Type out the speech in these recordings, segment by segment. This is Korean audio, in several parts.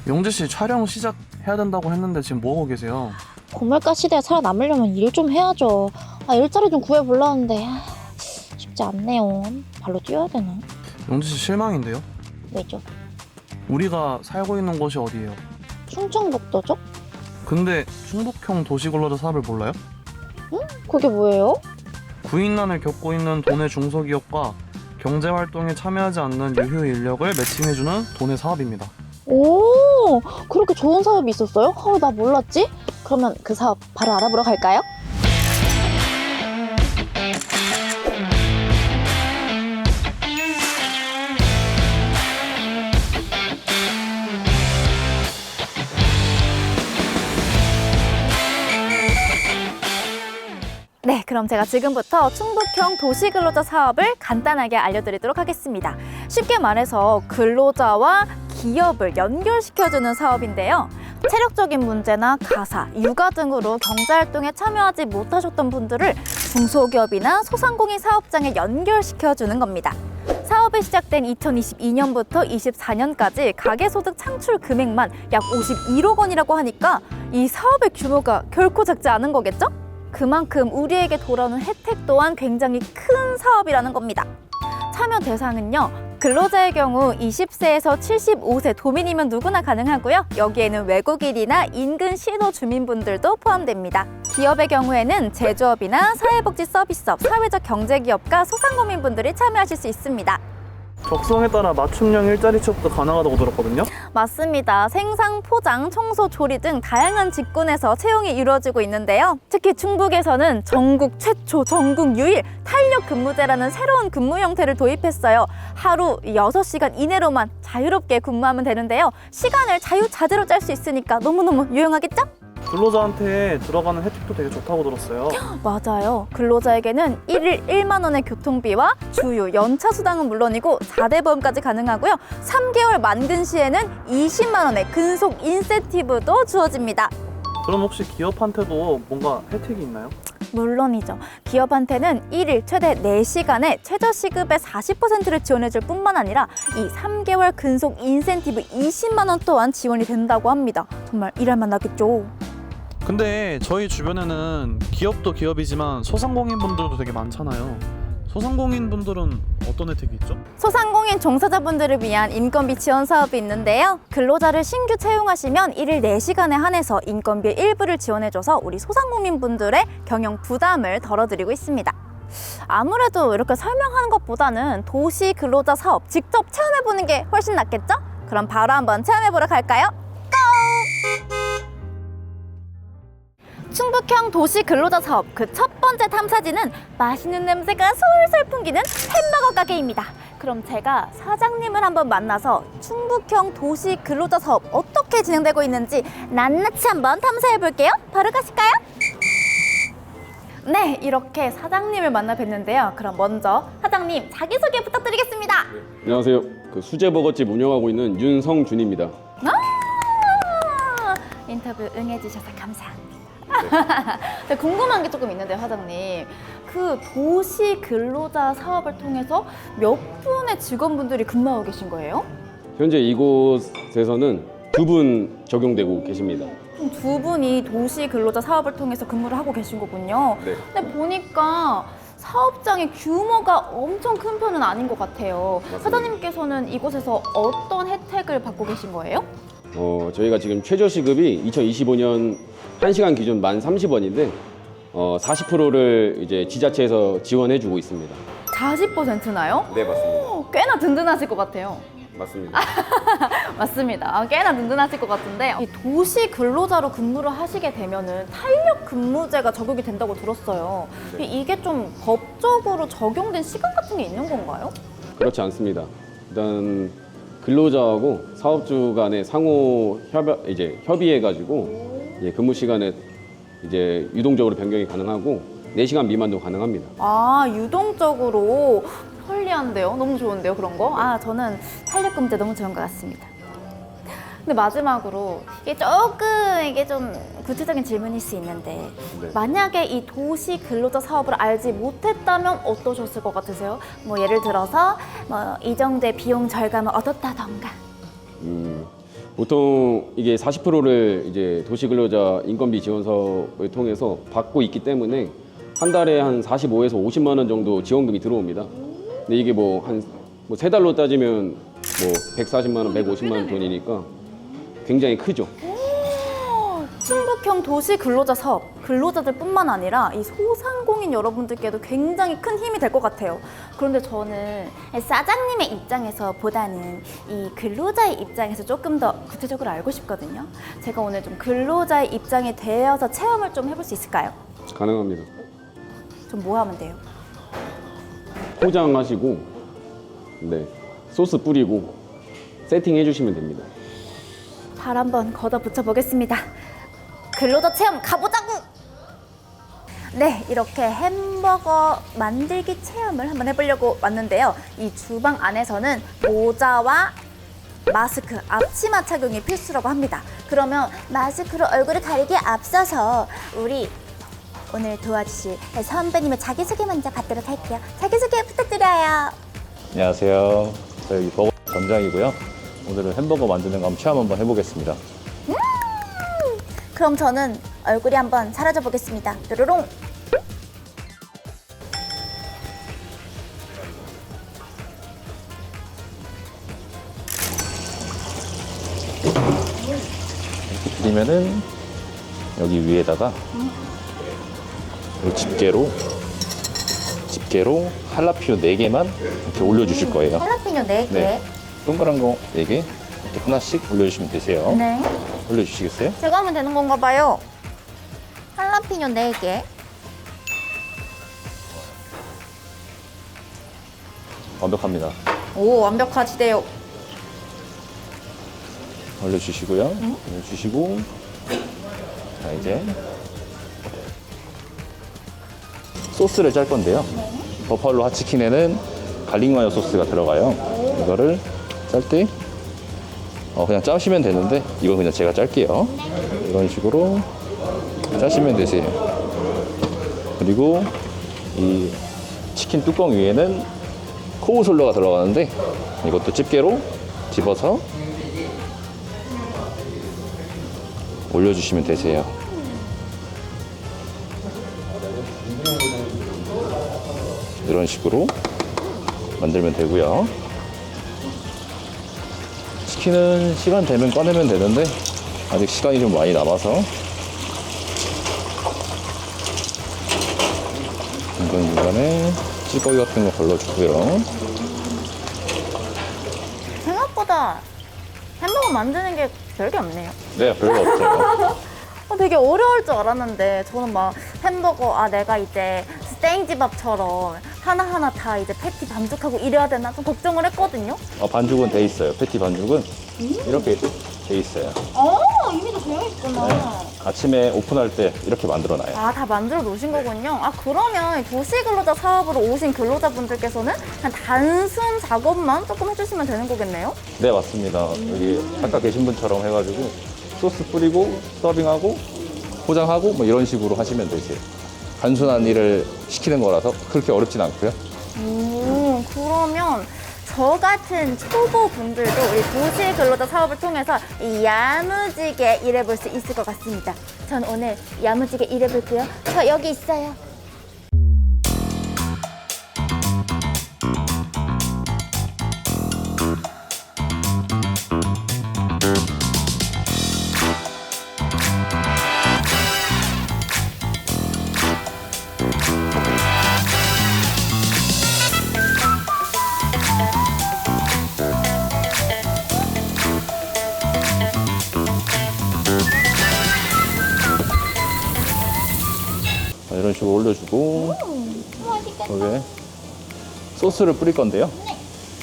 영재 씨 촬영 시작해야 된다고 했는데 지금 뭐 하고 계세요? 고물가 시대에 살아남으려면 일 좀 해야죠. 일자리 좀 구해보려는데 쉽지 않네요. 발로 뛰어야 되나? 영재 씨 실망인데요? 왜죠? 우리가 살고 있는 곳이 어디예요? 충청북도죠? 근데 충북형 도시근로자 사업을 몰라요? 그게 뭐예요? 구인난을 겪고 있는 도내 중소기업과 경제활동에 참여하지 않는 유휴 인력을 매칭해주는 도내 사업입니다. 오, 그렇게 좋은 사업이 있었어요? 나 몰랐지? 그러면 그 사업 바로 알아보러 갈까요? 네, 그럼 제가 지금부터 충북형 도시근로자 사업을 간단하게 알려드리도록 하겠습니다. 쉽게 말해서 근로자와 기업을 연결시켜주는 사업인데요. 체력적인 문제나 가사, 육아 등으로 경제활동에 참여하지 못하셨던 분들을 중소기업이나 소상공인 사업장에 연결시켜주는 겁니다. 사업이 시작된 2022년부터 24년까지 가계소득 창출 금액만 약 51억 원이라고 하니까 이 사업의 규모가 결코 작지 않은 거겠죠? 그만큼 우리에게 돌아오는 혜택 또한 굉장히 큰 사업이라는 겁니다. 참여 대상은요, 근로자의 경우 20세에서 75세 도민이면 누구나 가능하고요. 여기에는 외국인이나 인근 신호 주민분들도 포함됩니다. 기업의 경우에는 제조업이나 사회복지 서비스업, 사회적 경제기업과 소상공인분들이 참여하실 수 있습니다. 적성에 따라 맞춤형 일자리 취업도 가능하다고 들었거든요? 맞습니다. 생산, 포장, 청소, 조리 등 다양한 직군에서 채용이 이루어지고 있는데요. 특히 충북에서는 전국 최초, 전국 유일 탄력 근무제라는 새로운 근무 형태를 도입했어요. 하루 6시간 이내로만 자유롭게 근무하면 되는데요. 시간을 자유자재로 짤 수 있으니까 너무너무 유용하겠죠? 근로자한테 들어가는 혜택도 되게 좋다고 들었어요. 맞아요. 근로자에게는 1일 1만 원의 교통비와 주유, 연차 수당은 물론이고 4대 보험까지 가능하고요. 3개월 만근 시에는 20만 원의 근속 인센티브도 주어집니다. 그럼 혹시 기업한테도 뭔가 혜택이 있나요? 물론이죠. 기업한테는 1일 최대 4시간에 최저시급의 40%를 지원해줄 뿐만 아니라 이 3개월 근속 인센티브 20만 원 또한 지원이 된다고 합니다. 정말 일할만 나겠죠? 근데 저희 주변에는 기업도 기업이지만 소상공인 분들도 되게 많잖아요. 소상공인 분들은 어떤 혜택이 있죠? 소상공인 종사자분들을 위한 인건비 지원 사업이 있는데요. 근로자를 신규 채용하시면 1일 4시간에 한해서 인건비 일부를 지원해줘서 우리 소상공인분들의 경영 부담을 덜어드리고 있습니다. 아무래도 이렇게 설명하는 것보다는 도시 근로자 사업 직접 체험해보는 게 훨씬 낫겠죠? 그럼 바로 한번 체험해보러 갈까요? 고! 충북형 도시 근로자 사업 그 첫 번째 탐사지는 맛있는 냄새가 솔솔 풍기는 햄버거 가게입니다. 그럼 제가 사장님을 한번 만나서 충북형 도시 근로자 사업 어떻게 진행되고 있는지 낱낱이 한번 탐사해 볼게요. 바로 가실까요? 네, 이렇게 사장님을 만나 뵀는데요. 그럼 먼저 사장님 자기소개 부탁드리겠습니다. 안녕하세요. 그 수제버거집 운영하고 있는 윤성준입니다. 인터뷰 응해주셔서 감사합니다. 궁금한 게 조금 있는데요, 사장님. 그 도시 근로자 사업을 통해서 몇 분의 직원분들이 근무하고 계신 거예요? 현재 이곳에서는 2분 적용되고 계십니다. 그럼 두 분이 도시 근로자 사업을 통해서 근무를 하고 계신 거군요. 네. 근데 보니까 사업장의 규모가 엄청 큰 편은 아닌 것 같아요. 맞습니다. 사장님께서는 이곳에서 어떤 혜택을 받고 계신 거예요? 저희가 지금 최저시급이 2025년 1시간 기준 30원인데 40%를 이제 지자체에서 지원해주고 있습니다. 40%나요? 네, 맞습니다. 꽤나 든든하실 것 같아요. 맞습니다. 맞습니다. 꽤나 든든하실 것 같은데 이 도시 근로자로 근무를 하시게 되면은 탄력 근무제가 적용이 된다고 들었어요. 네. 이게 좀 법적으로 적용된 시간 같은 게 있는 건가요? 그렇지 않습니다. 일단 근로자하고 사업주 간의 상호 협의해가지고 근무 시간에 이제 유동적으로 변경이 가능하고 4시간 미만도 가능합니다. 유동적으로 편리한데요? 너무 좋은데요, 그런 거? 저는 탄력 근무제 너무 좋은 것 같습니다. 근데 마지막으로 이게 좀 구체적인 질문일 수 있는데 네. 만약에 이 도시 근로자 사업을 알지 못했다면 어떠셨을 것 같으세요? 뭐 예를 들어서 이 정도의 비용 절감을 얻었다던가. 보통 이게 40%를 이제 도시근로자 인건비 지원 사업을 통해서 받고 있기 때문에 한 달에 한 45에서 50만 원 정도 지원금이 들어옵니다. 근데 이게 뭐 한 세 달로 따지면 뭐 140만 원, 150만 원 돈이니까 굉장히 크죠. 충북형 도시 근로자 사업, 근로자들뿐만 아니라 이 소상공인 여러분들께도 굉장히 큰 힘이 될 것 같아요. 그런데 저는 사장님의 입장에서 보다는 이 근로자의 입장에서 조금 더 구체적으로 알고 싶거든요. 제가 오늘 좀 근로자의 입장에 대해서 체험을 좀 해볼 수 있을까요? 가능합니다. 좀 뭐 하면 돼요? 포장하시고 네 소스 뿌리고 세팅해 주시면 됩니다. 발 한번 걷어 붙여 보겠습니다. 근로자 체험 가보자고! 네, 이렇게 햄버거 만들기 체험을 한번 해보려고 왔는데요. 이 주방 안에서는 모자와 마스크, 앞치마 착용이 필수라고 합니다. 그러면 마스크로 얼굴을 가리기에 앞서서 우리 오늘 도와주실 선배님의 자기소개 먼저 받도록 할게요. 자기소개 부탁드려요. 안녕하세요. 저 여기 버거 점장이고요. 오늘은 햄버거 만드는 거 한번 체험 한번 해보겠습니다. 그럼 저는 얼굴이 한번 사라져 보겠습니다. 뾰로롱. 이렇게 드리면은 여기 위에다가 이 집게로 할라피뇨 4개만 이렇게 올려주실 거예요. 할라피뇨 4개. 네. 동그란 거 4개 이렇게 하나씩 올려주시면 되세요. 네. 올려주시겠어요? 제가 하면 되는 건가 봐요. 할라피뇨 4개. 완벽합니다. 오, 완벽하시대요. 올려주시고요. 올려주시고 자 이제 소스를 짤 건데요. 버팔로 핫치킨에는 갈릭 마요 소스가 들어가요. 이거를 짤 때 그냥 짜시면 되는데 이건 그냥 제가 짤게요. 이런 식으로 짜시면 되세요. 그리고 이 치킨 뚜껑 위에는 코우솔러가 들어가는데 이것도 집게로 집어서 올려주시면 되세요. 이런 식으로 만들면 되고요. 치킨은 시간 되면 꺼내면 되는데 아직 시간이 좀 많이 남아서 중간중간에 찌꺼기 같은 거 걸러주고요. 생각보다 햄버거 만드는 게 별게 없네요. 네, 별거 없어요. 되게 어려울 줄 알았는데 저는 막 햄버거 내가 이제 스테인지밥처럼 하나하나 다 이제 패티 반죽하고 이래야 되나 좀 걱정을 했거든요. 반죽은 돼 있어요. 패티 반죽은 이렇게 돼 있어요. 이미 다 되어 있구나. 아침에 오픈할 때 이렇게 만들어놔요. 다 만들어 놓으신 거군요. 그러면 도시근로자 사업으로 오신 근로자분들께서는 그냥 단순 작업만 조금 해주시면 되는 거겠네요? 네, 맞습니다. 여기 아까 계신 분처럼 해가지고 소스 뿌리고 서빙하고 포장하고 뭐 이런 식으로 하시면 되세요. 단순한 일을 시키는 거라서 그렇게 어렵진 않고요. 그러면 저 같은 초보분들도 우리 도시근로자 사업을 통해서 이 야무지게 일해볼 수 있을 것 같습니다. 전 오늘 야무지게 일해볼게요. 저 여기 있어요. 이런 식으로 올려주고 여기에 소스를 뿌릴 건데요.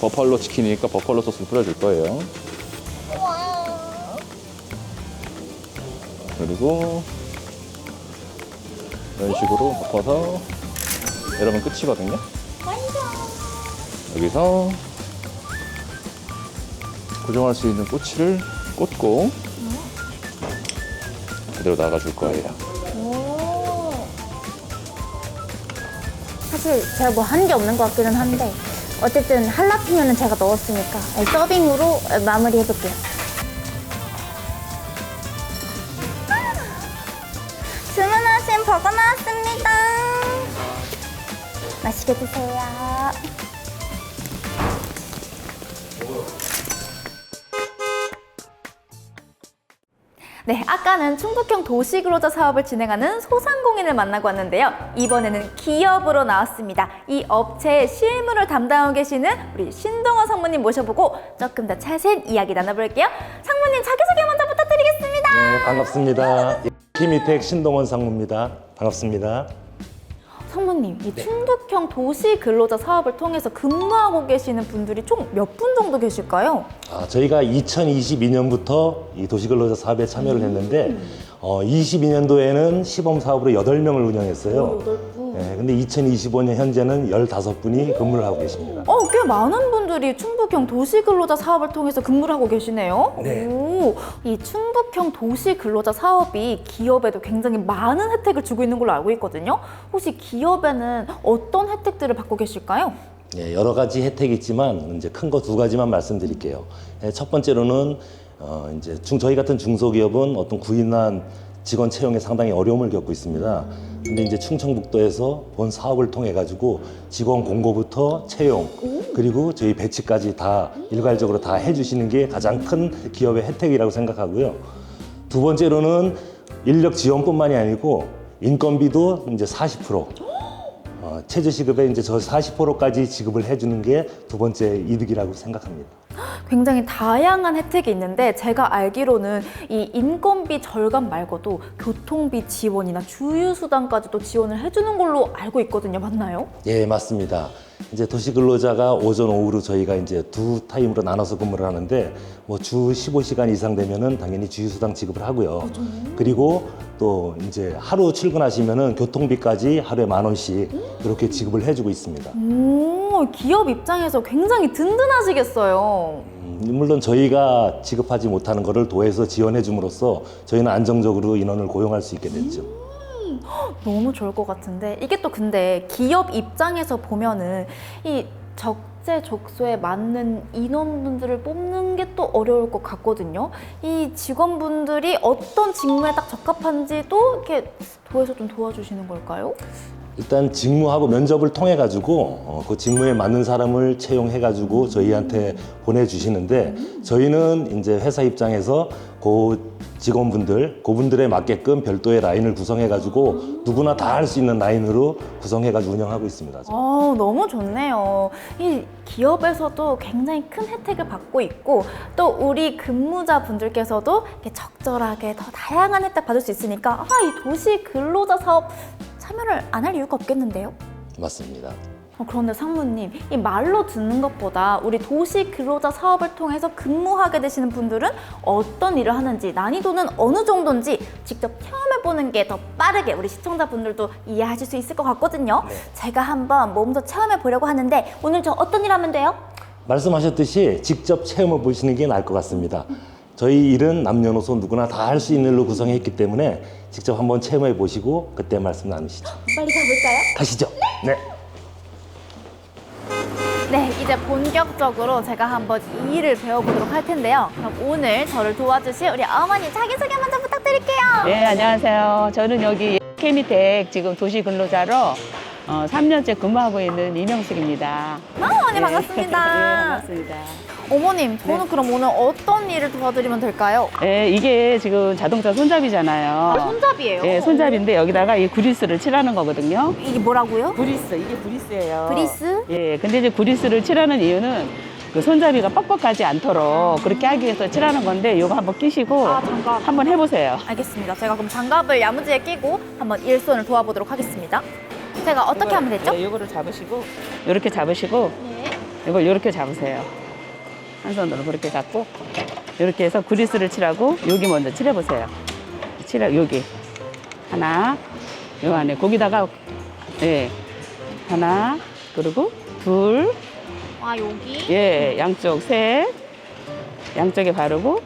버팔로 치킨이니까 버팔로 소스를 뿌려줄 거예요. 그리고 이런 식으로 덮어서 이러면 끝이거든요. 여기서 고정할 수 있는 꼬치를 꽂고 그대로 나가줄 거예요. 사실 제가 뭐 한 게 없는 것 같기는 한데 어쨌든 할라피뇨는 제가 넣었으니까 서빙으로 마무리해볼게요. 저거 나왔습니다. 맛있게 드세요. 네, 아까는 충북형 도시근로자 사업을 진행하는 소상공인을 만나고 왔는데요. 이번에는 기업으로 나왔습니다. 이 업체의 실무를 담당하고 계시는 우리 신동원 상무님 모셔보고 조금 더 자세한 이야기 나눠볼게요. 상무님 자기소개 먼저 부탁드리겠습니다. 네, 반갑습니다. 키미텍 신동원 상무입니다. 반갑습니다. 상무님, 이 충북형 도시근로자 사업을 통해서 근무하고 계시는 분들이 총 몇 분 정도 계실까요? 저희가 2022년부터 이 도시근로자 사업에 참여를 했는데 22년도에는 시범 사업으로 8명을 운영했어요. 8분. 네, 근데 2025년 현재는 15분이 근무를 하고 계십니다. 꽤 많은 분들이 충북형 도시근로자 사업을 통해서 근무를 하고 계시네요. 네. 오, 이 충북형 도시근로자 사업이 기업에도 굉장히 많은 혜택을 주고 있는 걸로 알고 있거든요. 혹시 기업에는 어떤 혜택들을 받고 계실까요? 네, 여러 가지 혜택이 있지만 이제 큰 거 2가지만 말씀드릴게요. 첫 번째로는 이제 저희 같은 중소기업은 어떤 구인한 직원 채용에 상당히 어려움을 겪고 있습니다. 근데 이제 충청북도에서 본 사업을 통해 가지고 직원 공고부터 채용 그리고 저희 배치까지 다 일괄적으로 다 해주시는 게 가장 큰 기업의 혜택이라고 생각하고요. 2번째로는 인력 지원뿐만이 아니고 인건비도 이제 40% 최저시급에 이제 저 40%까지 지급을 해주는 게 2번째 이득이라고 생각합니다. 굉장히 다양한 혜택이 있는데 제가 알기로는 이 인건비 절감 말고도 교통비 지원이나 주유수당까지도 지원을 해주는 걸로 알고 있거든요. 맞나요? 예, 맞습니다. 이제 도시근로자가 오전, 오후로 저희가 이제 2타임으로 나눠서 근무를 하는데 뭐 주 15시간 이상 되면은 당연히 주유수당 지급을 하고요. 그리고 또 이제 하루 출근하시면은 교통비까지 하루에 10,000원씩 이렇게 지급을 해주고 있습니다. 오, 기업 입장에서 굉장히 든든하시겠어요. 물론 저희가 지급하지 못하는 거를 도에서 지원해 줌으로써 저희는 안정적으로 인원을 고용할 수 있게 됐죠. 너무 좋을 것 같은데 이게 또 근데 기업 입장에서 보면은 이 적재적소에 맞는 인원분들을 뽑는 게 또 어려울 것 같거든요. 이 직원분들이 어떤 직무에 딱 적합한지도 이렇게 도에서 좀 도와주시는 걸까요? 일단 직무하고 면접을 통해 가지고 그 직무에 맞는 사람을 채용해 가지고 저희한테 보내주시는데 저희는 이제 회사 입장에서 그 직원분들 그분들에 맞게끔 별도의 라인을 구성해 가지고 누구나 다 할 수 있는 라인으로 구성해 가지고 운영하고 있습니다. 너무 좋네요. 이 기업에서도 굉장히 큰 혜택을 받고 있고 또 우리 근무자분들께서도 이렇게 적절하게 더 다양한 혜택 받을 수 있으니까 이 도시 근로자 사업 참여를 안 할 이유가 없겠는데요? 맞습니다. 그런데 상무님, 이 말로 듣는 것보다 우리 도시 근로자 사업을 통해서 근무하게 되시는 분들은 어떤 일을 하는지 난이도는 어느 정도인지 직접 체험해보는 게 더 빠르게 우리 시청자분들도 이해하실 수 있을 것 같거든요. 제가 한번 몸소 체험해보려고 하는데 오늘 저 어떤 일 하면 돼요? 말씀하셨듯이 직접 체험해 보시는 게 나을 것 같습니다. 저희 일은 남녀노소 누구나 다 할 수 있는 일로 구성해 있기 때문에 직접 한번 체험해 보시고 그때 말씀 나누시죠. 빨리 가볼까요? 가시죠. 네. 네, 이제 본격적으로 제가 한번 이 일을 배워보도록 할 텐데요. 그럼 오늘 저를 도와주실 우리 어머니 자기소개 먼저 부탁드릴게요. 네, 안녕하세요. 저는 여기 케미텍 지금 도시근로자로 3년째 근무하고 있는 이명숙입니다. 어머니 반갑습니다. 네, 반갑습니다. 어머님, 저는 그럼 오늘 어떤 일을 도와드리면 될까요? 네, 이게 지금 자동차 손잡이잖아요. 손잡이에요? 네, 손잡이인데 여기다가 이 그리스를 칠하는 거거든요. 이게 뭐라고요? 그리스, 이게 그리스예요. 그리스? 예, 근데 이제 그리스를 칠하는 이유는 그 손잡이가 뻑뻑하지 않도록 그렇게 하기 위해서 칠하는 건데 이거 한번 끼시고 장갑. 한번 해보세요. 알겠습니다. 제가 그럼 장갑을 야무지게 끼고 한번 일손을 도와보도록 하겠습니다. 제가 어떻게 하면 되죠? 네, 이거를 잡으시고 이렇게 잡으시고 이걸 이렇게 잡으세요. 한 손으로 그렇게 잡고 이렇게 해서 그리스를 칠하고 여기 먼저 칠해보세요. 여기 하나, 요 안에 거기다가 하나, 그리고 둘, 여기? 예, 양쪽 셋, 양쪽에 바르고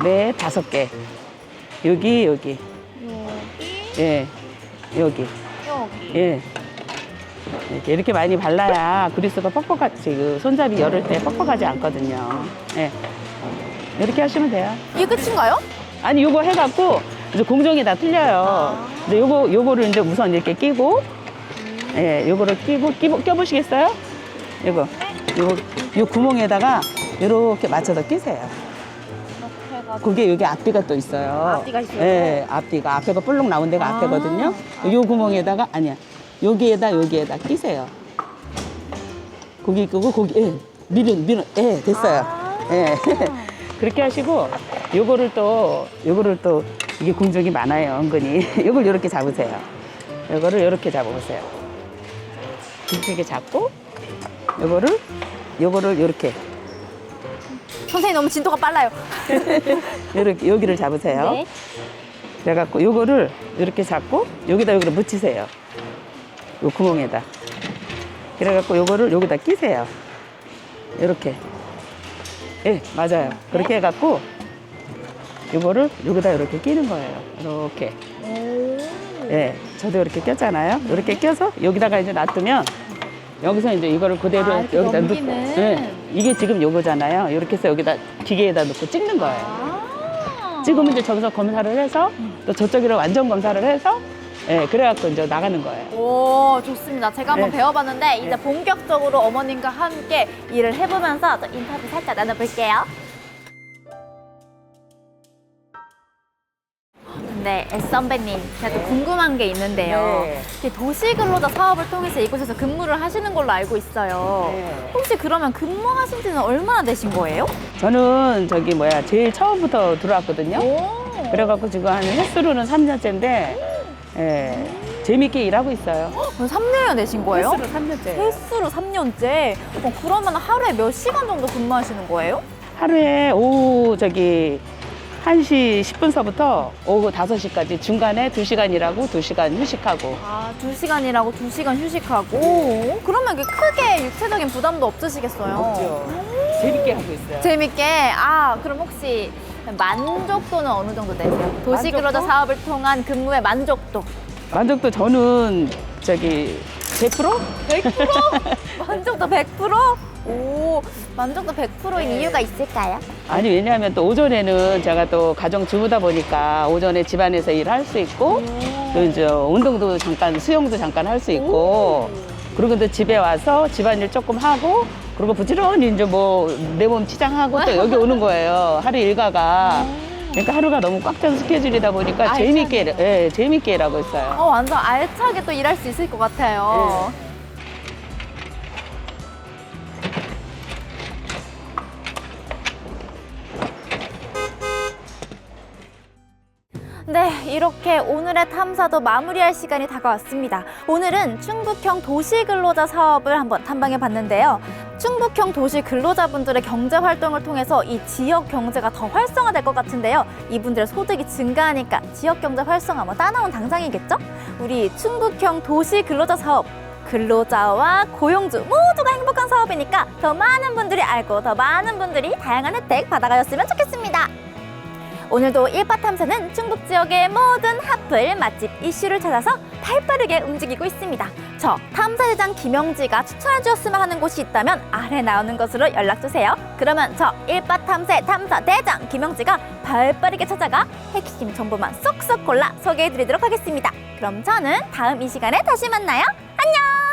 넷, 5개. 여기, 예, 여기, 예. 이렇게 많이 발라야 그리스가 뻑뻑하지, 그 손잡이 열을 때 뻑뻑하지 않거든요. 예. 이렇게 하시면 돼요. 이게 끝인가요? 아니, 요거 해갖고 이제 공정이 다 틀려요. 근데 요거를 이제 우선 이렇게 끼고, 예, 요거를 껴보시겠어요? 요 구멍에다가 이렇게 맞춰서 끼세요. 그게 여기 앞뒤가 또 있어요. 앞뒤가 있어요? 예, 앞뒤가 앞에가 볼록 나온 데가 앞에거든요. 요 구멍에다가 아니야. 여기에다 끼세요. 거기 끄고 거기 밀어 예, 됐어요. 예. 그렇게 하시고 요거를 또 이게 공정이 많아요, 은근히. 요걸 이렇게 잡으세요. 요거를 이렇게 잡아보세요. 이렇게 잡고 요거를 이렇게 선생님 너무 진도가 빨라요. 이렇게 여기를 잡으세요. 네. 그래갖고 요거를 이렇게 잡고 여기를 묻히세요. 요 구멍에다. 그래갖고 요거를 여기다 끼세요. 이렇게. 예, 맞아요. 그렇게 해갖고 요거를 여기다 이렇게 끼는 거예요. 이렇게. 예, 저도 이렇게 꼈잖아요. 이렇게 껴서 여기다가 이제 놔두면 여기서 이제 이거를 그대로 이렇게 여기다 넣고. 넘기는. 예, 이게 지금 요거잖아요. 이렇게 해서 여기다 기계에다 넣고 찍는 거예요. 찍으면 이제 저기서 검사를 해서 또 저쪽으로 완전 검사를 해서 예, 그래갖고 이제 나가는 거예요. 오, 좋습니다. 제가 한번 네. 배워봤는데 이제 네. 본격적으로 어머님과 함께 일을 해보면서 또 인터뷰 살짝 나눠볼게요. 근데 S 선배님, 제가 또 궁금한 게 있는데요. 네. 이렇게 도시근로자 사업을 통해서 이곳에서 근무를 하시는 걸로 알고 있어요. 네. 혹시 그러면 근무하신 지는 얼마나 되신 거예요? 저는 제일 처음부터 들어왔거든요. 오. 그래갖고 지금 한 횟수로는 3년째인데 예, 재밌게 일하고 있어요. 그럼 3년이나 되신 거예요? 횟수로 3년째. 횟수로 3년째? 그러면 하루에 몇 시간 정도 근무하시는 거예요? 하루에 오후 1시 10분서부터 오후 5시까지 중간에 2시간 일하고 2시간 휴식하고. 아, 2시간 일하고 2시간 휴식하고. 그러면 이게 크게 육체적인 부담도 없으시겠어요? 없죠. 재밌게 하고 있어요. 재밌게. 그럼 혹시 만족도는 어느 정도 되세요? 도시근로자 만족도? 사업을 통한 근무의 만족도. 만족도 저는 100%? 100%? 만족도 100%? 오, 만족도 100%인 이유가 있을까요? 아니 왜냐하면 또 오전에는 제가 또 가정주부다 보니까 오전에 집안에서 일할 수 있고 또 이제 운동도 잠깐 수영도 잠깐 할 수 있고 그리고 또 집에 와서 집안일 조금 하고 그리고 부지런히 이제 내 몸 치장하고 또 여기 오는 거예요. 하루 일과가. 그러니까 하루가 너무 꽉 찬 스케줄이다 보니까 재밌게 일하고 있어요. 완전 알차게 또 일할 수 있을 것 같아요. 네, 이렇게 오늘의 탐사도 마무리할 시간이 다가왔습니다. 오늘은 충북형 도시근로자 사업을 한번 탐방해 봤는데요. 충북형 도시 근로자분들의 경제 활동을 통해서 이 지역 경제가 더 활성화될 것 같은데요. 이분들의 소득이 증가하니까 지역 경제 활성화 따라온 당상이겠죠? 우리 충북형 도시 근로자 사업, 근로자와 고용주 모두가 행복한 사업이니까 더 많은 분들이 알고 더 많은 분들이 다양한 혜택 받아가셨으면 좋겠습니다. 오늘도 일바 탐사는 충북 지역의 모든 핫플 맛집 이슈를 찾아서 발빠르게 움직이고 있습니다. 저 탐사대장 김영지가 추천해 주었으면 하는 곳이 있다면 아래 나오는 곳으로 연락주세요. 그러면 저 일바 탐사의 탐사대장 김영지가 발빠르게 찾아가 핵심 정보만 쏙쏙 골라 소개해 드리도록 하겠습니다. 그럼 저는 다음 이 시간에 다시 만나요. 안녕!